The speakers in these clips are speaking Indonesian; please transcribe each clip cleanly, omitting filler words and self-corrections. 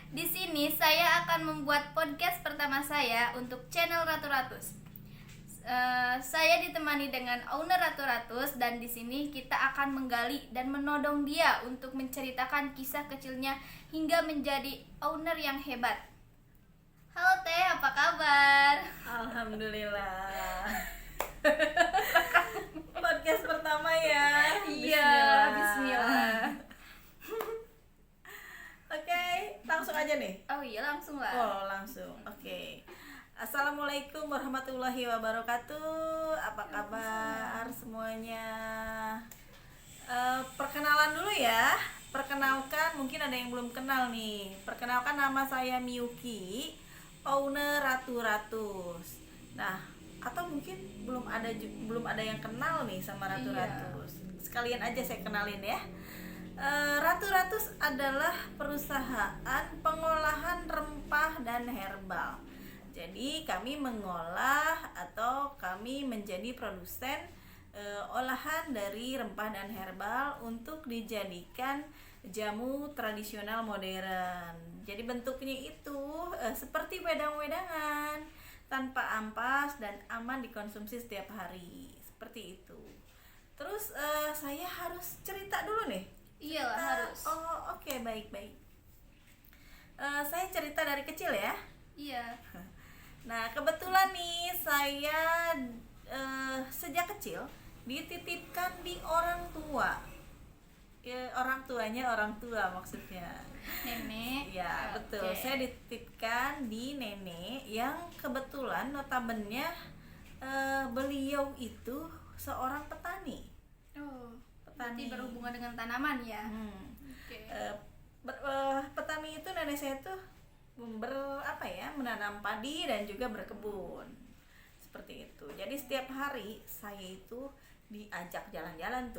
Di sini saya akan membuat podcast pertama saya untuk channel Ratu Ratus. Saya ditemani dengan owner Ratu Ratus dan di sini kita akan menggali dan menodong dia untuk menceritakan kisah kecilnya hingga menjadi owner yang hebat. Halo Teh, apa kabar? Alhamdulillah. Podcast pertama ya. Iya, bismillah. Oke, langsung aja nih. Oh iya, langsung lah. Oh, langsung. Oke. Assalamualaikum warahmatullahi wabarakatuh. Apa kabar semuanya? Perkenalan dulu ya. Perkenalkan, mungkin ada yang belum kenal nih. Perkenalkan, nama saya Miyuki, owner Ratu Ratus. Nah, atau mungkin belum ada yang kenal nih sama Ratu Ratus. Sekalian aja saya kenalin ya. Ratu Ratus adalah perusahaan pengolahan rempah dan herbal. Jadi kami mengolah atau kami menjadi produsen olahan dari rempah dan herbal untuk dijadikan jamu tradisional modern. Jadi bentuknya itu seperti wedang-wedangan, tanpa ampas dan aman dikonsumsi setiap hari. Seperti itu. Terus saya harus cerita dulu nih. Iyalah, harus. Oh, oke, baik. Saya cerita dari kecil ya. Iya. Nah, kebetulan nih saya sejak kecil dititipkan di orang tua. Ya, orang tuanya orang tua maksudnya. Nenek. Ya, betul. Oke. Saya dititipkan di nenek yang kebetulan notabene beliau itu seorang petani. Oh, Petani. berarti berhubungan dengan tanaman ya. Oke. Petani itu nenek saya tuh menanam padi dan juga berkebun seperti itu. Jadi setiap hari saya itu diajak jalan-jalan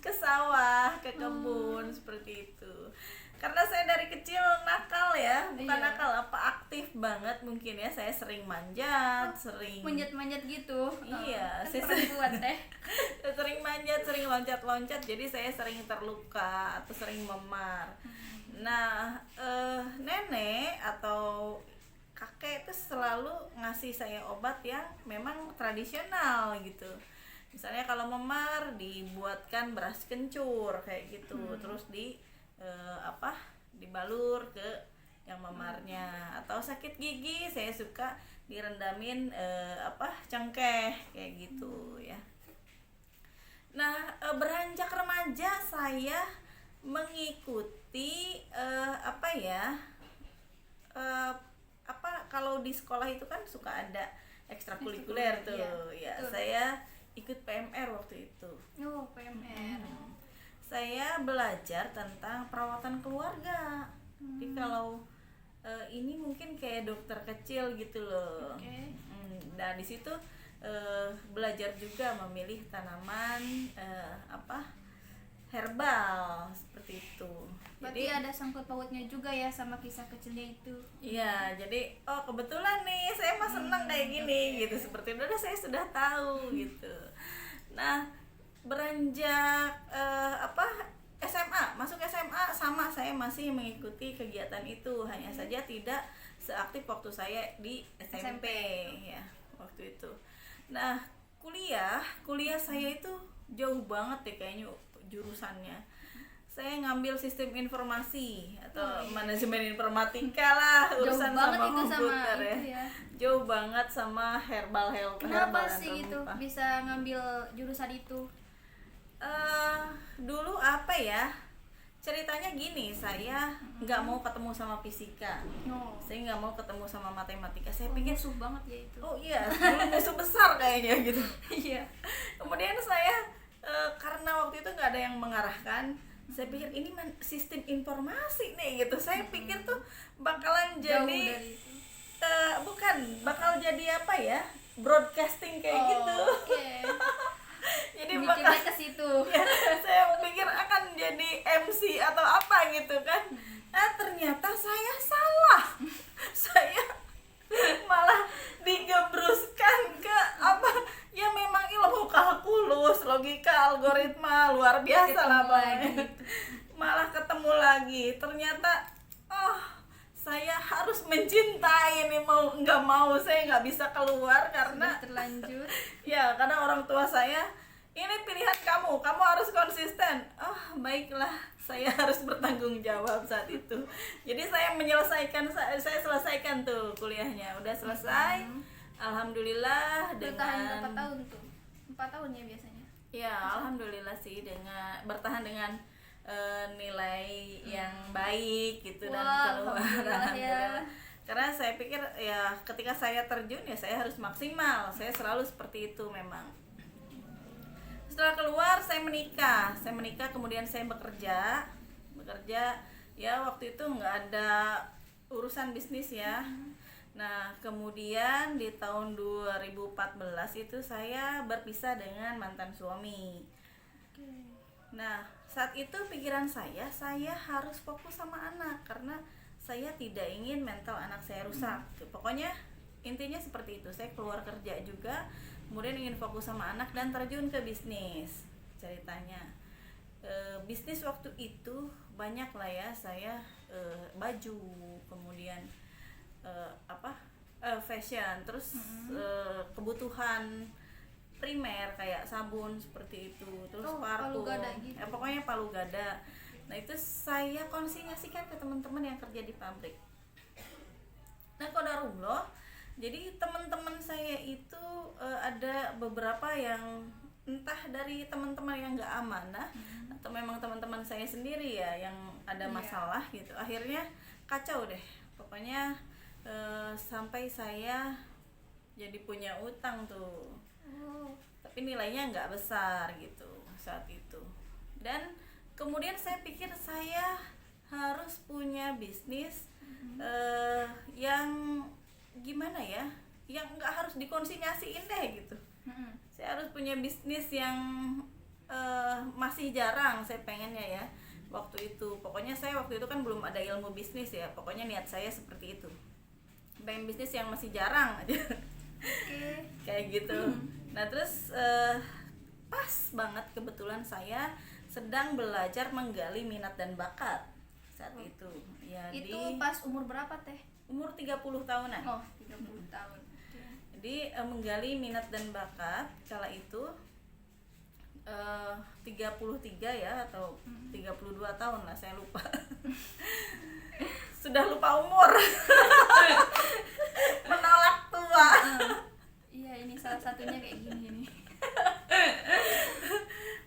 ke sawah, ke kebun seperti itu. Karena saya dari kecil nakal ya, bukan Iya. nakal aktif banget mungkin ya. Saya sering manjat, sering Manjat-manjat gitu. Iya, Kan saya perempuan Teh. sering manjat, sering loncat-loncat, jadi saya sering terluka atau sering memar. Nah, nenek atau kakek itu selalu ngasih saya obat yang memang tradisional gitu. Misalnya kalau memar dibuatkan beras kencur kayak gitu, terus dibalur ke yang memarnya. Atau sakit gigi saya suka direndamin cengkeh kayak gitu ya. Nah, beranjak remaja saya mengikuti kalau di sekolah itu kan suka ada ekstrakurikuler tuh. Iya, Ya, betul. saya ikut PMR waktu itu. Oh, PMR. Saya belajar tentang perawatan keluarga. Jadi kalau ini mungkin kayak dokter kecil gitu loh. Oke. Nah, di situ belajar juga memilih tanaman herbal seperti itu. Berarti ada sangkut pautnya juga ya sama kisah kecilnya itu. Iya, jadi kebetulan nih saya mah senang kayak gini gitu, seperti itu udah saya sudah tahu gitu. Nah, beranjak masuk SMA sama saya masih mengikuti kegiatan itu, hanya saja tidak seaktif waktu saya di SMP ya waktu itu. Nah, kuliah saya itu jauh banget deh kayaknya jurusannya. Saya ngambil sistem informasi atau manajemen informatika lah, urusan Jauh banget sama itu sama komputer itu ya. Jauh banget sama herbal Kenapa dan sih gitu rempah. bisa ngambil jurusan itu? Dulu ceritanya gini, saya nggak mau ketemu sama fisika, No. saya nggak mau ketemu sama matematika. Saya Pikir pikir musuh banget ya itu. oh iya, dulu musuh besar kayaknya gitu. Iya. Kemudian saya karena waktu itu nggak ada yang mengarahkan, saya pikir ini sistem informasi nih gitu. Saya pikir tuh bakalan Jauh jadi dari itu. bakal jadi broadcasting kayak gitu. Oke. Jadi Mikirnya ke situ. ya, saya pikir akan jadi MC atau apa gitu kan. Nah, ternyata saya salah. Saya malah digebruskan ke ya memang ilmu kalkulus, logika, algoritma luar biasa lah Ketemu lagi Bang. Malah ketemu ketemu lagi. Ternyata saya harus mencintai nih, mau nggak mau saya nggak bisa keluar karena Sudah terlanjur. ya karena orang tua saya, ini pilihan kamu harus konsisten. Baiklah, saya harus bertanggung jawab saat itu. Jadi saya saya selesaikan tuh kuliahnya, udah selesai. Alhamdulillah. Bertahan dengan berapa tahun tuh? 4 tahun ya biasanya. ya alhamdulillah sih, dengan bertahan dengan nilai yang baik gitu. Dan Wah, keluar alhamdulillah ya. karena saya pikir ya ketika saya terjun ya saya harus maksimal, saya selalu seperti itu memang. Setelah keluar saya menikah kemudian saya bekerja ya. Waktu itu nggak ada urusan bisnis ya. Nah kemudian di tahun 2014 itu saya berpisah dengan mantan suami. Nah saat itu pikiran saya harus fokus sama anak karena saya tidak ingin mental anak saya rusak. Pokoknya intinya seperti itu. Saya keluar kerja juga, kemudian ingin fokus sama anak dan terjun ke bisnis. Ceritanya bisnis waktu itu banyak lah ya, saya baju, kemudian fashion, terus kebutuhan primer kayak sabun seperti itu, terus Palu parfum, gada gitu. pokoknya palu gada. Nah itu saya konsinyasikan ke teman-teman yang kerja di pabrik. Nah qadarullah, jadi teman-teman saya itu ada beberapa yang entah dari teman-teman yang nggak amanah atau memang teman-teman saya sendiri ya yang ada masalah gitu. Akhirnya kacau deh, pokoknya sampai saya jadi punya utang tuh. Tapi nilainya nggak besar gitu saat itu. Dan kemudian saya pikir saya harus punya bisnis yang gimana ya, yang nggak harus dikonsinyasiin deh gitu. Saya harus punya bisnis yang masih jarang saya pengennya ya waktu itu. Pokoknya saya waktu itu kan belum ada ilmu bisnis ya, pokoknya niat saya seperti itu, pengen bisnis yang masih jarang aja. Kayak gitu. Nah terus pas banget kebetulan saya sedang belajar menggali minat dan bakat saat itu ya. Itu di pas umur berapa teh? umur 30 tahunan. 30 tahun. Jadi menggali minat dan bakat kala itu 33 ya atau 32 tahun lah, saya lupa. Sudah lupa umur. Menolak tua. Iya, ini salah satunya kayak gini nih.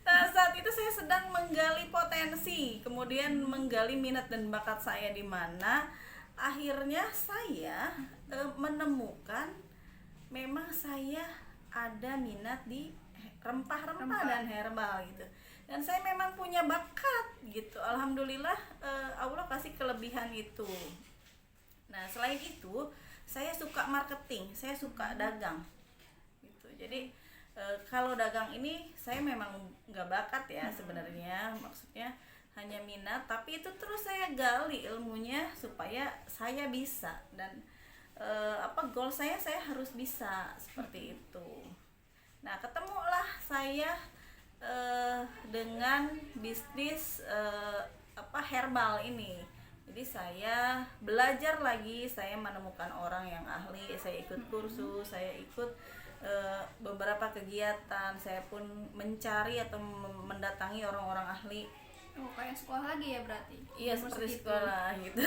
Nah saat itu saya sedang menggali potensi, kemudian menggali minat dan bakat saya di mana. Akhirnya saya menemukan memang saya ada minat di rempah-rempah dan herbal gitu, dan saya memang punya bakat gitu. Alhamdulillah Allah kasih kelebihan itu. Nah selain itu saya suka marketing, saya suka dagang gitu. Jadi kalau dagang ini saya memang nggak bakat ya sebenarnya, maksudnya hanya minat, tapi itu terus saya gali ilmunya supaya saya bisa. Dan goal saya harus bisa seperti itu. Nah ketemulah saya dengan bisnis herbal ini. Jadi saya belajar lagi, saya menemukan orang yang ahli, saya ikut kursus, saya ikut beberapa kegiatan, saya pun mencari atau mendatangi orang-orang ahli. Kayak sekolah lagi ya berarti? Iya seperti sekolah gitu.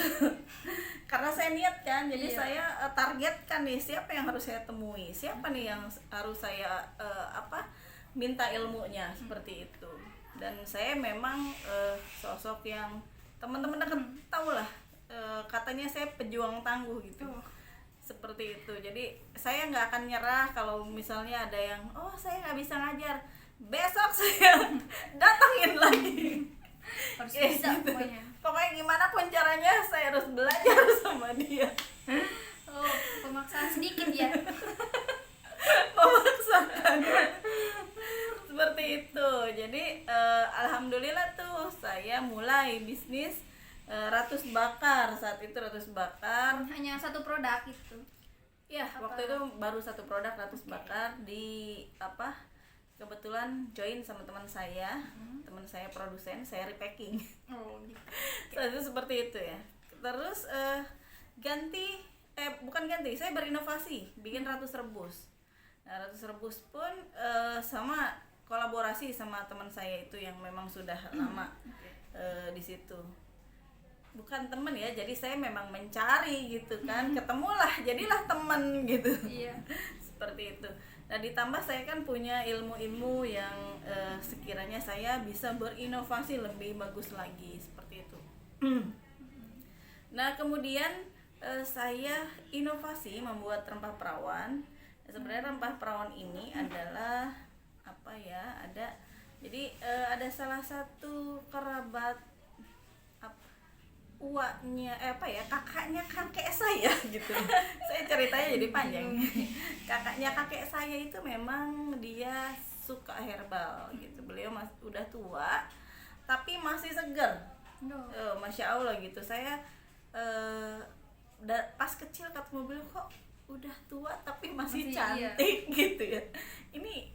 Karena saya niat kan, jadi saya targetkan nih siapa yang harus saya temui, siapa nih yang harus saya minta ilmunya seperti itu. Dan saya memang sosok yang teman-teman dekat tahu lah, katanya saya pejuang tangguh gitu. Seperti itu. Jadi saya nggak akan nyerah kalau misalnya ada yang saya nggak bisa ngajar, besok saya datangin lagi. Harus bisa gitu. pokoknya Gimana pun caranya saya harus belajar sama dia. Pemaksaan sedikit ya. Memaksakan. Seperti itu. Jadi alhamdulillah tuh saya mulai bisnis Ratus Bakar. Saat itu Ratus Bakar Hanya satu produk itu. ya, waktu itu baru satu produk Ratus Bakar di kebetulan join sama teman saya. Teman saya produsen, saya repacking. Oh, gitu. Itu seperti itu ya. Terus bukan ganti, saya berinovasi bikin Ratus Rebus. Nah, Ratus Rebus pun sama kolaborasi sama teman saya itu yang memang sudah lama di situ. Bukan teman ya, jadi saya memang mencari gitu kan, ketemulah, jadilah teman gitu. Iya. Seperti itu. Nah, ditambah saya kan punya ilmu-ilmu yang sekiranya saya bisa berinovasi lebih bagus lagi seperti itu. Nah, kemudian saya inovasi membuat rempah perawan. Sebenarnya rempah perawan ini adalah apa ya? Ada salah satu kerabat kakaknya kakek saya gitu. Saya ceritanya jadi panjang. Kakaknya kakek saya itu memang dia suka herbal gitu. Beliau udah tua tapi masih segar. Masya Allah gitu. Saya pas kecil ketemu beliau, kok udah tua tapi masih cantik gitu ya. Ini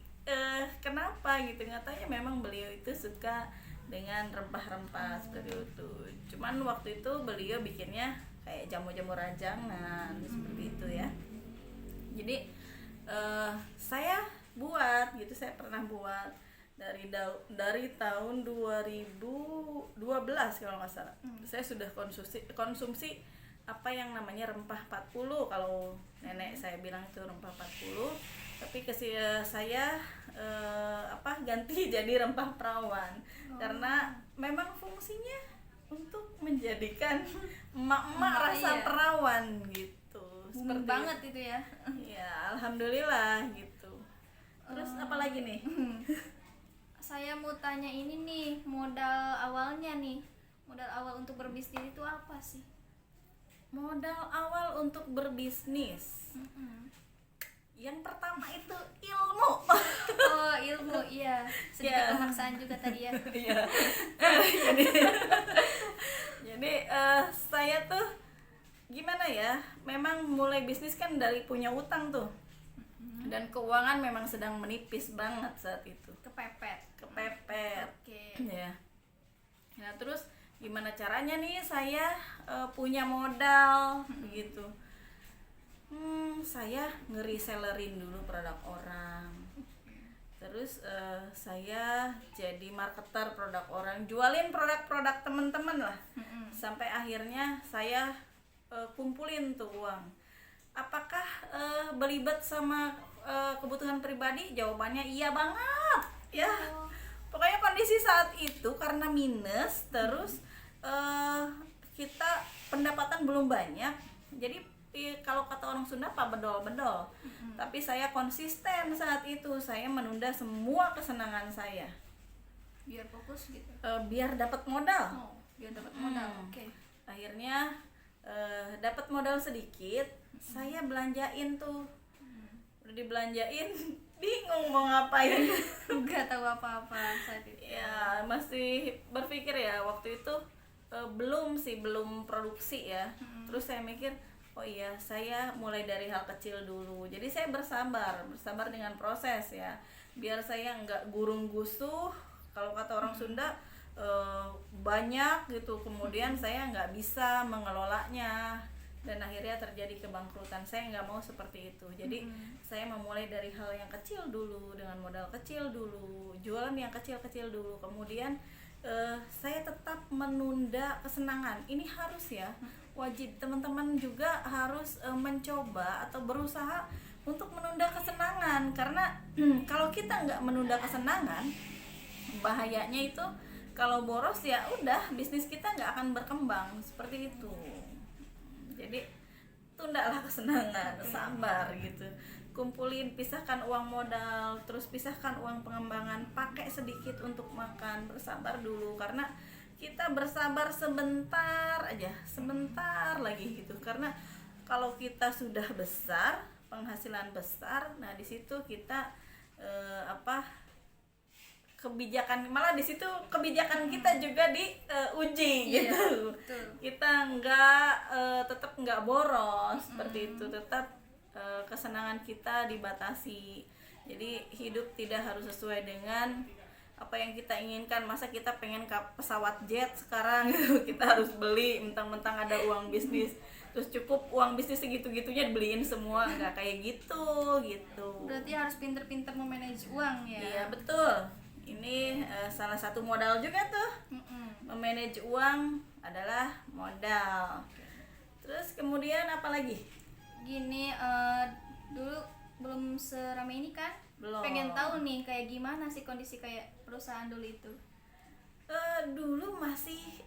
kenapa gitu? Katanya memang beliau itu suka dengan rempah-rempah seperti itu. Cuman waktu itu beliau bikinnya kayak jamu-jamu rajangan seperti itu ya. Jadi saya buat gitu, saya pernah buat dari tahun 2012 kalau nggak salah. Saya sudah konsumsi apa yang namanya rempah 40, kalau nenek saya bilang itu rempah 40, tapi saya ganti jadi rempah perawan. Karena memang fungsinya untuk menjadikan emak-emak rasa perawan gitu. Seperti banget itu ya. Ya, alhamdulillah gitu. Terus apa lagi nih? Saya mau tanya ini nih, modal awalnya nih. Modal awal untuk berbisnis itu apa sih? Modal awal untuk berbisnis. Yang pertama itu ilmu. Oh, ilmu, iya. Sedikit pemaksaan juga tadi ya. Iya. Jadi saya tuh gimana ya? Memang mulai bisnis kan dari punya utang tuh. Dan keuangan memang sedang menipis banget saat itu. Kepepet. Oke. Ya. Nah, terus gimana caranya nih saya punya modal begitu. Saya ngeresellerin dulu produk orang. Terus saya jadi marketer produk orang, jualin produk-produk teman-teman lah. Sampai akhirnya saya kumpulin tuh uang. Apakah belibet sama kebutuhan pribadi? Jawabannya iya banget ya. Pokoknya kondisi saat itu karena minus, terus kita pendapatan belum banyak, jadi kalau kata orang Sunda pak bedol-bedol. Tapi saya konsisten saat itu, saya menunda semua kesenangan saya Biar fokus gitu. Biar dapat modal. Biar dapat modal. Oke. Akhirnya dapat modal sedikit, saya belanjain tuh. Udah dibelanjain, bingung mau ngapain. Nggak tahu apa-apa saat itu. Ya, masih berpikir ya waktu itu belum produksi ya. Terus saya mikir, oh iya, saya mulai dari hal kecil dulu. Jadi saya bersabar dengan proses ya. Biar saya nggak gurung-gusuh, kalau kata orang Sunda banyak gitu. Kemudian saya nggak bisa mengelolanya dan akhirnya terjadi kebangkrutan. Saya nggak mau seperti itu. Jadi saya memulai dari hal yang kecil dulu, dengan modal kecil dulu, jualan yang kecil-kecil dulu. Kemudian saya tetap menunda kesenangan. Ini harus ya, wajib teman-teman juga harus mencoba atau berusaha untuk menunda kesenangan. Karena kalau kita nggak menunda kesenangan, bahayanya itu kalau boros ya udah, bisnis kita nggak akan berkembang seperti itu. Jadi tundalah kesenangan, sabar gitu. Kumpulin, pisahkan uang modal, terus pisahkan uang pengembangan, pakai sedikit untuk makan, bersabar dulu. Karena kita bersabar sebentar aja, sebentar lagi gitu. Karena kalau kita sudah besar, penghasilan besar, nah di situ kita kebijakan, malah di situ kebijakan kita juga diuji gitu. Betul. Kita tetap nggak boros seperti itu, tetap kesenangan kita dibatasi. Jadi hidup tidak harus sesuai dengan apa yang kita inginkan. Masa kita pengen pesawat jet sekarang gitu, kita harus beli mentang-mentang ada uang bisnis, terus cukup uang bisnis segitu-gitunya dibeliin semua. Nggak kayak gitu. Berarti harus pinter-pinter memanage uang ya. Iya betul, ini salah satu modal juga tuh. Memanage uang adalah modal. Terus kemudian apa lagi? Gini, dulu belum seramai ini kan? Belum. Pengen tahu nih kayak gimana sih kondisi kayak perusahaan dulu itu. Dulu masih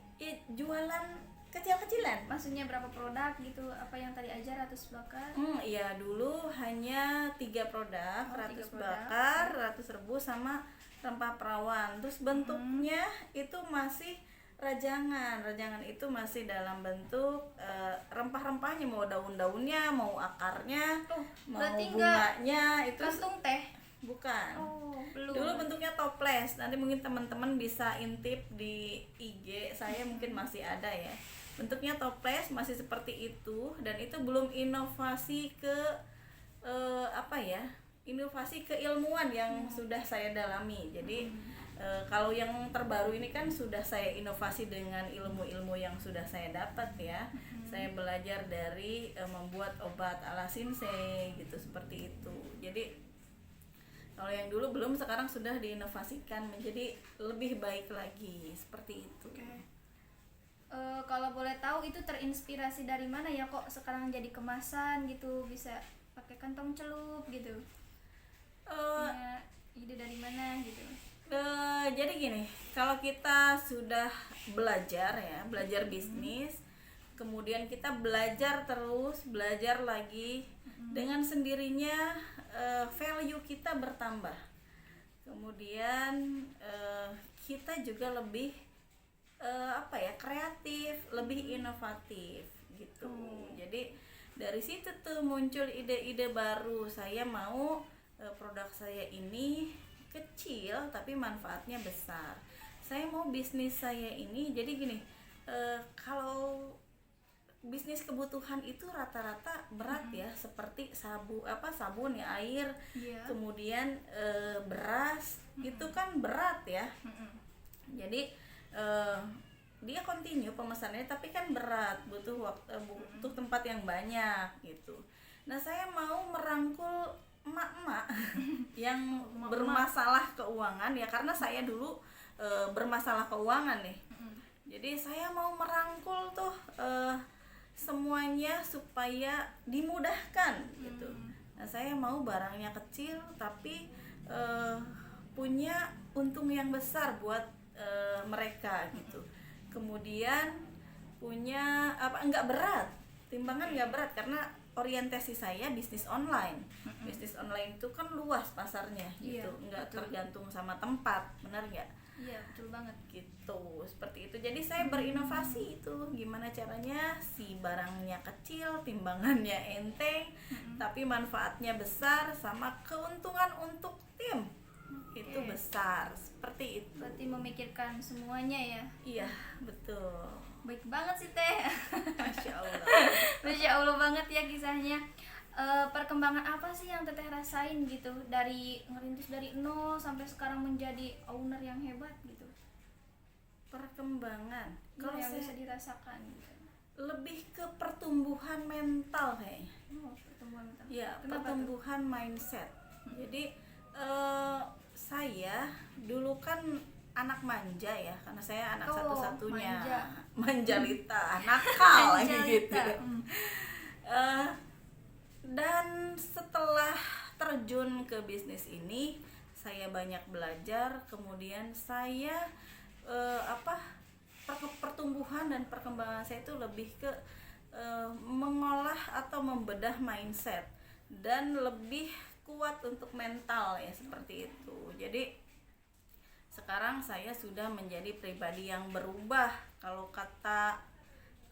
jualan kecil-kecilan. Maksudnya berapa produk gitu? Apa yang tadi aja ratus bakar? Iya dulu hanya 3 produk, Oh, 3 ratus produk. bakar, ratus rebus sama rempah perawan. Terus bentuknya itu masih rajangan. Rajangan itu masih dalam bentuk rempah-rempahnya, mau daun-daunnya, mau akarnya, Oh, mau berarti bunganya itu Kantung teh? bukan. Oh, belum. Dulu bentuknya toples. Nanti mungkin teman-teman bisa intip di IG saya, mungkin masih ada ya. Bentuknya toples masih seperti itu, dan itu belum inovasi ke inovasi keilmuan yang sudah saya dalami. Jadi kalau yang terbaru ini kan sudah saya inovasi dengan ilmu-ilmu yang sudah saya dapat ya. Saya belajar dari membuat obat ala Shinsei gitu, seperti itu. Jadi kalau yang dulu belum, sekarang sudah diinovasikan menjadi lebih baik lagi, seperti itu. Kalau boleh tahu itu terinspirasi dari mana ya kok sekarang jadi kemasan gitu, bisa pakai kantong celup gitu? Punya ide dari mana gitu? Jadi gini, kalau kita sudah belajar ya, belajar bisnis, kemudian kita belajar terus, belajar lagi, dengan sendirinya value kita bertambah. Kemudian kita juga lebih kreatif, lebih inovatif gitu. Jadi dari situ tuh muncul ide-ide baru. Saya mau produk saya ini kecil tapi manfaatnya besar. Saya mau bisnis saya ini jadi gini, kalau bisnis kebutuhan itu rata-rata berat ya, seperti sabun ya, air, kemudian beras, itu kan berat ya. Jadi dia continue pemesanannya, tapi kan berat, butuh tempat yang banyak gitu. Nah saya mau merangkul emak-emak yang bermasalah keuangan ya, karena saya dulu bermasalah keuangan nih. Jadi saya mau merangkul tuh semuanya supaya dimudahkan gitu. Nah saya mau barangnya kecil tapi punya untung yang besar buat mereka gitu. Kemudian punya nggak berat, timbangan nggak berat, karena orientasi saya bisnis online. Bisnis online itu kan luas pasarnya gitu, nggak tergantung sama tempat, benar nggak? Iya betul banget gitu, seperti itu. Jadi saya berinovasi itu, gimana caranya si barangnya kecil, timbangannya enteng, tapi manfaatnya besar, sama keuntungan untuk tim itu besar, seperti itu. Berarti memikirkan semuanya ya. Iya betul. Baik banget sih teh. Masya Allah. Masya Allah banget ya kisahnya. Perkembangan apa sih yang teteh rasain gitu dari ngerintis dari nol sampai sekarang menjadi owner yang hebat gitu? Perkembangan Kalau yang saya bisa dirasakan gitu. lebih ke pertumbuhan mental kayaknya. Pertumbuhan mental. Ya, Kenapa pertumbuhan mindset. Jadi saya dulu kan anak manja ya, karena saya anak satu-satunya, manjalita, nakal gitu. Dan setelah terjun ke bisnis ini, saya banyak belajar. Kemudian saya pertumbuhan dan perkembangan saya itu lebih ke mengolah atau membedah mindset dan lebih kuat untuk mental ya, seperti itu. Jadi sekarang saya sudah menjadi pribadi yang berubah. Kalau kata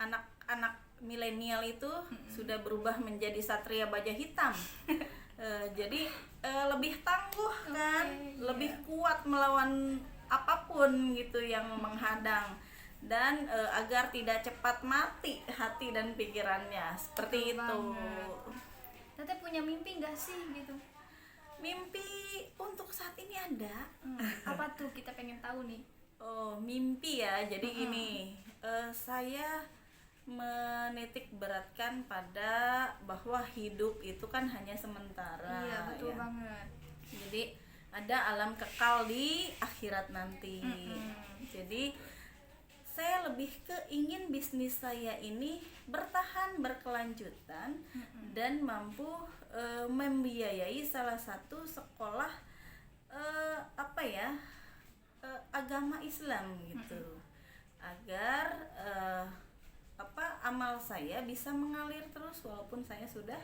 anak-anak milenial itu sudah berubah menjadi satria baja hitam. Jadi lebih tangguh kan, lebih kuat melawan apapun gitu yang menghadang, dan agar tidak cepat mati hati dan pikirannya, seperti itu. Teteh punya mimpi nggak sih gitu? Mimpi saat ini ada. Apa tuh, kita pengen tahu nih. Oh, mimpi ya. Jadi ini saya menitik beratkan pada bahwa hidup itu kan hanya sementara. Iya, betul ya. banget. Jadi ada alam kekal di akhirat nanti. Jadi saya lebih ke ingin bisnis saya ini bertahan berkelanjutan dan mampu membiayai salah satu sekolah agama Islam gitu, agar amal saya bisa mengalir terus walaupun saya sudah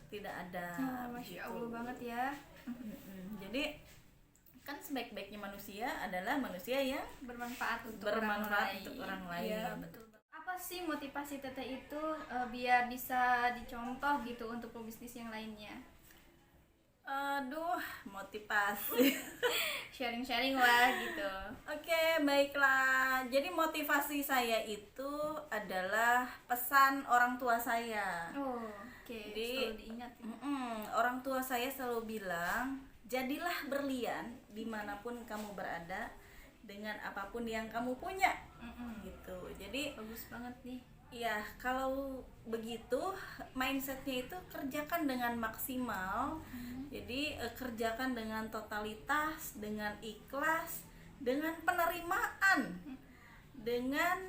tidak ada. Masya gitu. Allah banget ya. Jadi kan sebaik-baiknya manusia adalah manusia yang Bermanfaat untuk orang lain. Iya, betul. Apa sih motivasi Teteh itu biar bisa dicontoh gitu untuk pebisnis yang lainnya? Aduh, motivasi. Sharing-sharing lah gitu. Oke, baiklah. Jadi motivasi saya itu adalah pesan orang tua saya. Oh, oke. Jadi, Selalu diingat. orang tua saya selalu bilang, jadilah berlian dimanapun kamu berada dengan apapun yang kamu punya. Gitu. Jadi Bagus banget nih. ya, kalau begitu mindsetnya itu kerjakan dengan maksimal. Jadi kerjakan dengan totalitas, dengan ikhlas, dengan penerimaan, dengan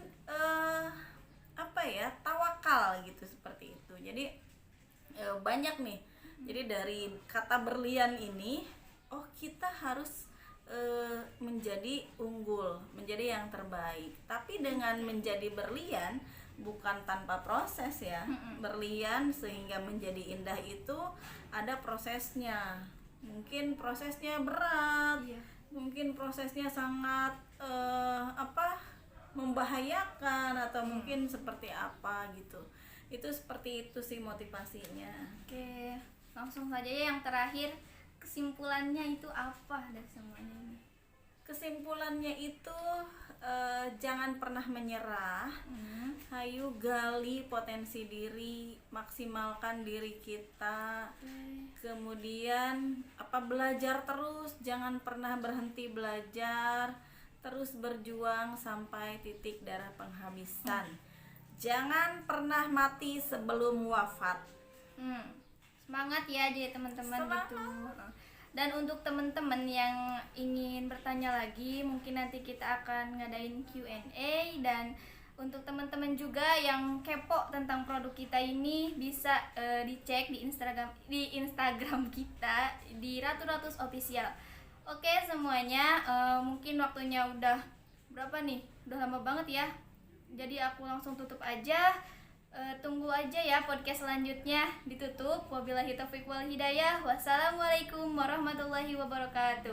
tawakal gitu, seperti itu. Jadi banyak nih. Jadi dari kata berlian ini, kita harus menjadi unggul, menjadi yang terbaik. Tapi dengan menjadi berlian bukan tanpa proses ya. Berlian sehingga menjadi indah itu ada prosesnya. Mungkin prosesnya berat, Iya. mungkin prosesnya sangat membahayakan, atau mungkin seperti apa gitu. Itu seperti itu sih motivasinya. Oke, langsung saja ya yang terakhir, kesimpulannya itu apa dari semuanya ini? Kesimpulannya itu jangan pernah menyerah. Hayu gali potensi diri, maksimalkan diri kita. Kemudian belajar terus, jangan pernah berhenti belajar, terus berjuang sampai titik darah penghabisan. Jangan pernah mati sebelum wafat. Semangat ya jadi teman-teman Semangat. gitu. Dan untuk teman-teman yang ingin bertanya lagi, mungkin nanti kita akan ngadain Q&A. Dan untuk teman-teman juga yang kepo tentang produk kita ini, bisa dicek di Instagram kita di Ratu Ratus Official. Oke semuanya, mungkin waktunya udah berapa nih? Udah lama banget ya. Jadi aku langsung tutup aja. Tunggu aja ya podcast selanjutnya. Ditutup. Wabillahi taufiq wal hidayah. Wassalamualaikum warahmatullahi wabarakatuh.